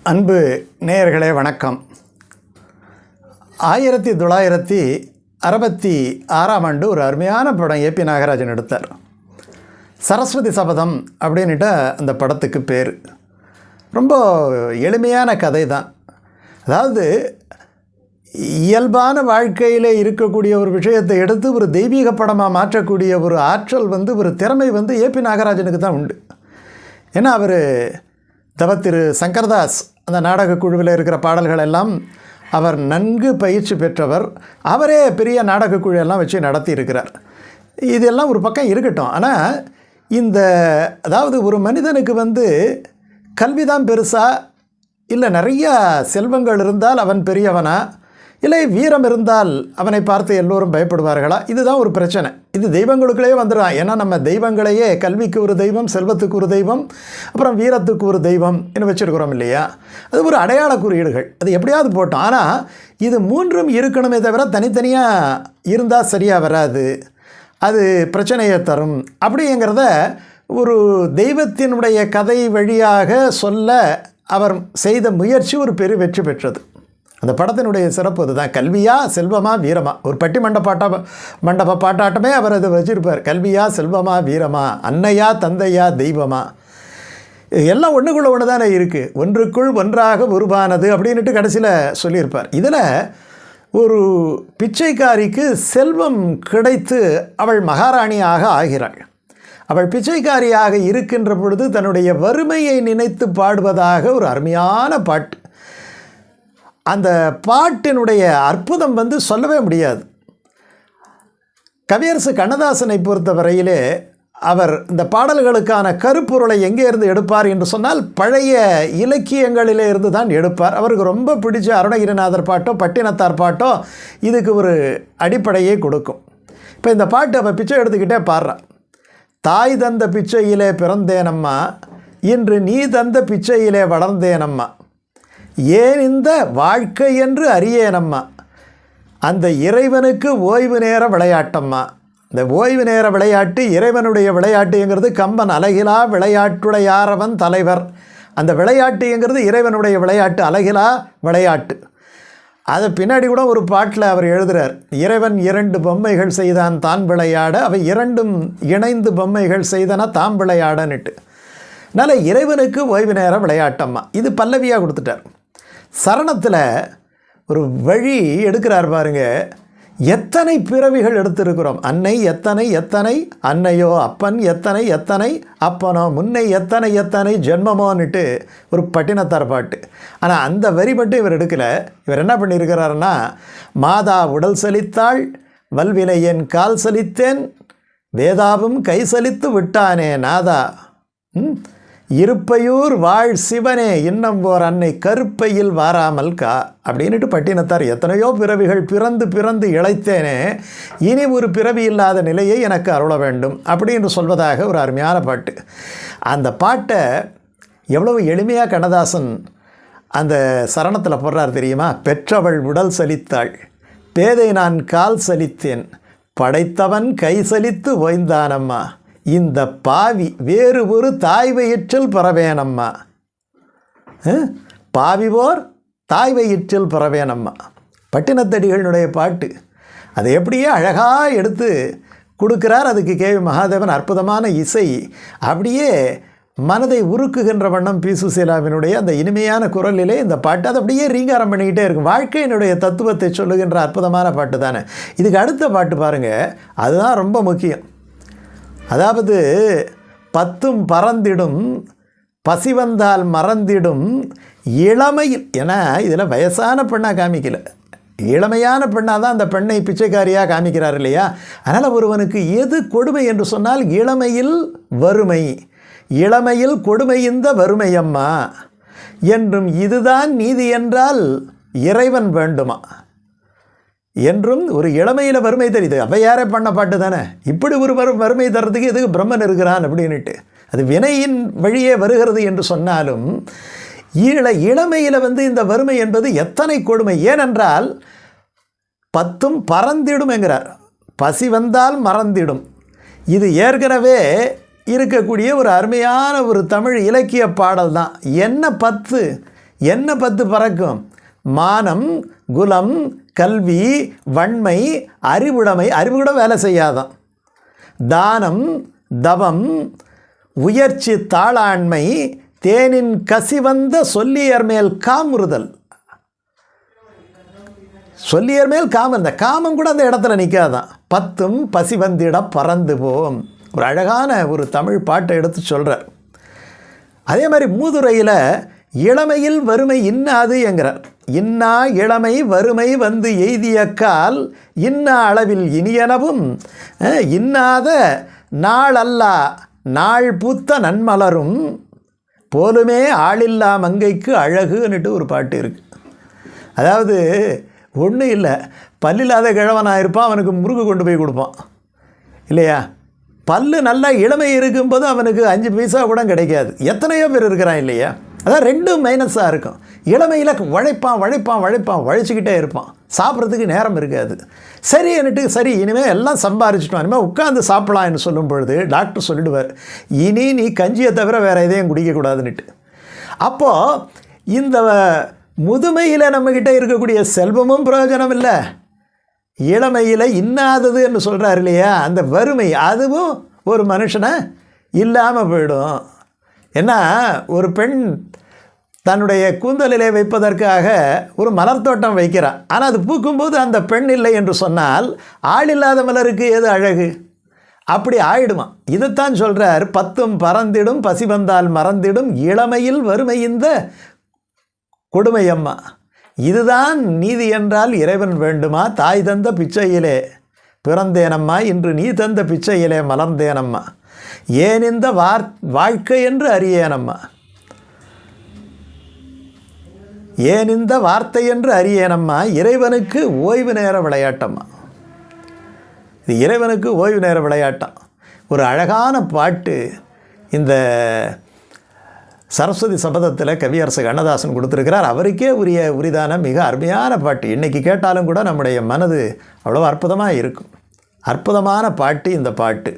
அன்பு நேயர்களே வணக்கம். 1966 ஒரு அருமையான படம் ஏபி நாகராஜன் எடுத்தார். சரஸ்வதி சபதம் அப்படின்ட்டு அந்த படத்துக்கு பேர். ரொம்ப எளிமையான கதை தான். அதாவது இயல்பான வாழ்க்கையில் இருக்கக்கூடிய ஒரு விஷயத்தை எடுத்து ஒரு தெய்வீக படமாக மாற்றக்கூடிய ஒரு ஆற்றல் ஒரு திறமை ஏபி நாகராஜனுக்கு தான் உண்டு. ஏன்னா அவர் திரு சங்கர்தாஸ் அந்த நாடக குழுவில் இருக்கிற பாடல்கள் எல்லாம் அவர் நன்கு பயிற்சி பெற்றவர். அவரே பெரிய நாடக குழு எல்லாம் வச்சு நடத்தி இருக்கிறார். இதெல்லாம் ஒரு பக்கம் இருக்கட்டும். ஆனால் அதாவது ஒரு மனிதனுக்கு கல்வி தான் பெருசா, இல்லை நிறையா செல்வங்கள் இருந்தால் அவன் பெரியவனா, இல்லை வீரம் இருந்தால் அவனை பார்த்து எல்லோரும் பயப்படுவார்களா? இதுதான் ஒரு பிரச்சனை. இது தெய்வங்களுக்குள்ளே வந்துடும். ஏன்னா நம்ம தெய்வங்களையே கல்விக்கு ஒரு தெய்வம், செல்வத்துக்கு ஒரு தெய்வம், அப்புறம் வீரத்துக்கு ஒரு தெய்வம் என்று வச்சுருக்கிறோம் இல்லையா? அது ஒரு அடையாள குறியீடுகள். அது எப்படியாவது போட்டோம். ஆனால் இது மூன்றும் இருக்கணுமே தவிர தனித்தனியாக இருந்தால் சரியாக வராது. அது பிரச்சனையை தரும். அப்படிங்கிறத ஒரு தெய்வத்தினுடைய கதை வழியாக சொல்ல அவர் செய்த முயற்சி ஒரு பெரிய வெற்றி பெற்றது. அந்த படத்தினுடைய சிறப்பு அதுதான். கல்வியா செல்வமா வீரமா, ஒரு பட்டி மண்டப பாட்டாட்டமே அவர் அதை வச்சிருப்பார். கல்வியா செல்வமா வீரமா, அன்னையா தந்தையா தெய்வமா, எல்லாம் ஒன்றுக்குள்ள ஒன்று தானே இருக்குது, ஒன்றுக்குள் ஒன்றாக உருவானது அப்படின்ட்டு கடைசியில் சொல்லியிருப்பார். இதில் ஒரு பிச்சைக்காரிக்கு செல்வம் கிடைத்து அவள் மகாராணியாக ஆகிறாள். அவள் பிச்சைக்காரியாக இருக்கின்ற பொழுது தன்னுடைய வறுமையை நினைத்து பாடுவதாக ஒரு அருமையான பாட்டு. அந்த பாட்டினுடைய அற்புதம் சொல்லவே முடியாது. கவியரசு கண்ணதாசனை பொறுத்த வரையிலே அவர் இந்த பாடல்களுக்கான கருப்பொருளை எங்கே இருந்து எடுப்பார் என்று சொன்னால் பழைய இலக்கியங்களிலே இருந்து தான் எடுப்பார். அவருக்கு ரொம்ப பிடிச்ச அருணகிரிநாதர் பாட்டோ பட்டினத்தார் பாட்டோ இதுக்கு ஒரு அடிப்படையே கொடுக்கும். இப்போ இந்த பாட்டு அவள் பிச்சை எடுத்துக்கிட்டே பாடுறான். தாய் தந்த பிச்சையிலே பிறந்தேனம்மா, இன்று நீ தந்த பிச்சையிலே வளர்ந்தேனம்மா, ஏன் இந்த வாழ்க்கை என்று அறியேனம்மா, அந்த இறைவனுக்கு ஓய்வு நேர விளையாட்டம்மா. இந்த ஓய்வு நேர விளையாட்டு இறைவனுடைய விளையாட்டுங்கிறது கம்பன் அழகிலா விளையாட்டுடையாரவன் தலைவர். அந்த விளையாட்டுங்கிறது இறைவனுடைய விளையாட்டு, அழகிலா விளையாட்டு. அதை பின்னாடி கூட ஒரு பாட்டில் அவர் எழுதுகிறார். இறைவன் 2 பொம்மைகள் செய்தான் தான் விளையாட, அவை 2ம் இணைந்து பொம்மைகள் செய்தன தாம் விளையாடன்னுட்டு. அதனால் இறைவனுக்கு ஓய்வு நேர விளையாட்டம்மா, இது பல்லவியாக கொடுத்துட்டார். சரணத்தில் ஒரு வழி எடுக்கிறார் பாருங்க. எத்தனை பிறவிகள் எடுத்திருக்கிறோம். அன்னை எத்தனை எத்தனை அன்னையோ, அப்பன் எத்தனை எத்தனை அப்பனோ, முன்னை எத்தனை எத்தனை ஜென்மமோன்னுட்டு ஒரு பட்டினத்தார் பாட்டு. ஆனால் அந்த வரி மட்டும் இவர் எடுக்கலை. இவர் என்ன பண்ணியிருக்கிறாருன்னா, மாதா உடல் சலித்தாள், வல்வினை என் கால் சலித்தேன், வேதாவும் கை சலித்து விட்டானே நாதா, இருப்பையூர் வாழ் சிவனே இன்னம் ஓர் அன்னை கருப்பையில் வாராமல் கா அப்படின்ட்டு பட்டினத்தார் எத்தனையோ பிறவிகள் பிறந்து பிறந்து இழைத்தேனே, இனி ஒரு பிறவி இல்லாத நிலையை எனக்கு அருள வேண்டும் அப்படின்னு சொல்வதாக ஒரு அருமையான பாட்டு. அந்த பாட்டை எவ்வளவு எளிமையாக கண்ணதாசன் அந்த சரணத்தில் போடுறார் தெரியுமா? பெற்றவள் உடல் சலித்தாள், பேதை நான் கால் சலித்தேன், படைத்தவன் கை சலித்து ஓய்ந்தானம்மா, இந்த பாவி வேறு ஒரு தாய் வயிற்றில் பரவேனம்மா, பாவி போர் தாய் வயிற்றில் பரவேனம்மா. பட்டினத்தடிகளுடைய பாட்டு. அதை எப்படியே அழகாக எடுத்து கொடுக்கிறார். அதுக்கு கேவி மகாதேவன் அற்புதமான இசை. அப்படியே மனதை உருக்குகின்ற வண்ணம் பி சுசீலாவினுடைய அந்த இனிமையான குரலிலே இந்த பாட்டு அது அப்படியே ரீங்காரம் பண்ணிக்கிட்டே இருக்கும். வாழ்க்கையினுடைய தத்துவத்தை சொல்லுகின்ற அற்புதமான பாட்டு தானே. இதுக்கு அடுத்த பாட்டு பாருங்கள், அதுதான் ரொம்ப முக்கியம். அதாவது 10ம் பறந்திடும், பசி வந்தால் மறந்திடும், இளமையில். ஏன்னா இதில் வயசான பெண்ணாக காமிக்கல, இளமையான பெண்ணாக தான் அந்த பெண்ணை பிச்சைக்காரியாக காமிக்கிறார் இல்லையா? அதனால் ஒருவனுக்கு எது கொடுமை என்று சொன்னால் இளமையில் வறுமை, இளமையில் கொடுமை இந்த வறுமையம்மா என்றும் இதுதான் நீதி என்றால் இறைவன் வேண்டுமா என்றும் ஒரு இளமையில் வறுமை தெரியுது. ஔவையாரே பண்ண பாட்டு தானே. இப்படி ஒரு வறுமை தர்றதுக்கு எதுக்கு பிரம்மன் இருக்கிறான் அப்படின்ட்டு. அது வினையின் வழியே வருகிறது என்று சொன்னாலும் இளமையில் இந்த வறுமை என்பது எத்தனை கொடுமை. ஏனென்றால் 10ம் பறந்திடும் என்கிறார், பசி வந்தால் மறந்திடும். இது ஏற்கனவே இருக்கக்கூடிய ஒரு அருமையான ஒரு தமிழ் இலக்கிய பாடல் தான். என்ன 10 என்ன 10 பறக்கும்? மானம், குலம், கல்வி, வன்மை, அறிவுடைமை. அறிவு கூட வேலை செய்யாதான். தானம், தவம், உயர்ச்சி, தாளாண்மை, தேனின் கசிவந்த சொல்லியர் மேல் காமுறுதல். சொல்லியர் மேல் காமம். இந்த காமம் கூட அந்த இடத்துல நிற்காதான். 10ம் பசிவந்திட பறந்து போம். ஒரு அழகான ஒரு தமிழ் பாட்டை எடுத்து சொல்கிறார். அதே மாதிரி மூதுரையில் இளமையில் வறுமை இன்னாது என்கிறார். இன்னா இளமை வறுமை வந்து எய்தியக்கால் இன்னா அளவில் இனியனவும் இன்னாத நாள் அல்லா நாள் பூத்த நன்மலரும் போலுமே ஆளில்லா மங்கைக்கு அழகுன்னுட்டு ஒரு பாட்டு இருக்குது. அதாவது ஒன்றும் இல்லை, பல்லில்லாத கிழவனாக இருப்பான், அவனுக்கு முறுக்கு கொண்டு போய் கொடுப்பான் இல்லையா? பல்லு நல்லா இளமை இருக்கும்போது அவனுக்கு 5 பைசா கூட கிடைக்காது. எத்தனையோ பேர் இருக்கிறான் இல்லையா? அதான் 2 மைனஸாக இருக்கும். இளமையில் உழைப்பான் உழைச்சிக்கிட்டே இருப்பான், சாப்பிட்றதுக்கு நேரம் இருக்காது. சரி என்னட்டு சரி இனிமேல் எல்லாம் சம்பாரிச்சிட்டோம், இனிமேல் உட்காந்து சாப்பிடலாம்னு சொல்லும் பொழுது டாக்டர் சொல்லிடுவார், இனி நீ கஞ்சியை தவிர வேறு எதையும் குடிக்கக்கூடாதுன்னுட்டு. அப்போது இந்த முதுமையில் நம்மக்கிட்ட இருக்கக்கூடிய செல்வமும் பிரயோஜனம் இல்லை, இளமையில் இன்னாதது என்று சொல்கிறார் இல்லையா, அந்த வறுமை அதுவும் ஒரு மனுஷனை இல்லாமல் போயிடும். ஏன்னா ஒரு பெண் தன்னுடைய கூந்தலிலே வைப்பதற்காக ஒரு மலர் தோட்டம் வைக்கிறான். ஆனால் அது பூக்கும்போது அந்த பெண் இல்லை என்று சொன்னால் ஆள் இல்லாத மலருக்கு எது அழகு? அப்படி ஆயிடுமா. இதைத்தான் சொல்கிறார், 10ம் பறந்திடும் பசி வந்தால் மறந்திடும் இளமையில் வறுமை இந்த கொடுமையம்மா. இதுதான் நீதி என்றால் இறைவன் வேண்டுமா? தாய் தந்த பிச்சையிலே பிறந்தேனம்மா, இன்று நீ தந்த பிச்சையிலே மலர்ந்தேனம்மா, ஏன் இந்த வாழ்க்கை என்று அறியேனம்மா, ஏன் இந்த வார்த்தை என்று அறியேனம்மா, இறைவனுக்கு ஓய்வு நேர விளையாட்டம்மா. இது இறைவனுக்கு ஓய்வு நேர விளையாட்டம். ஒரு அழகான பாட்டு இந்த சரஸ்வதி சபதத்தில் கவியரசு கண்ணதாசன் கொடுத்துருக்கிறார். அவருக்கே உரிதான மிக அருமையான பாட்டு. இன்றைக்கி கேட்டாலும் கூட நம்முடைய மனது அவ்வளோ அற்புதமாக இருக்கும். அற்புதமான பாட்டு இந்த பாட்டு.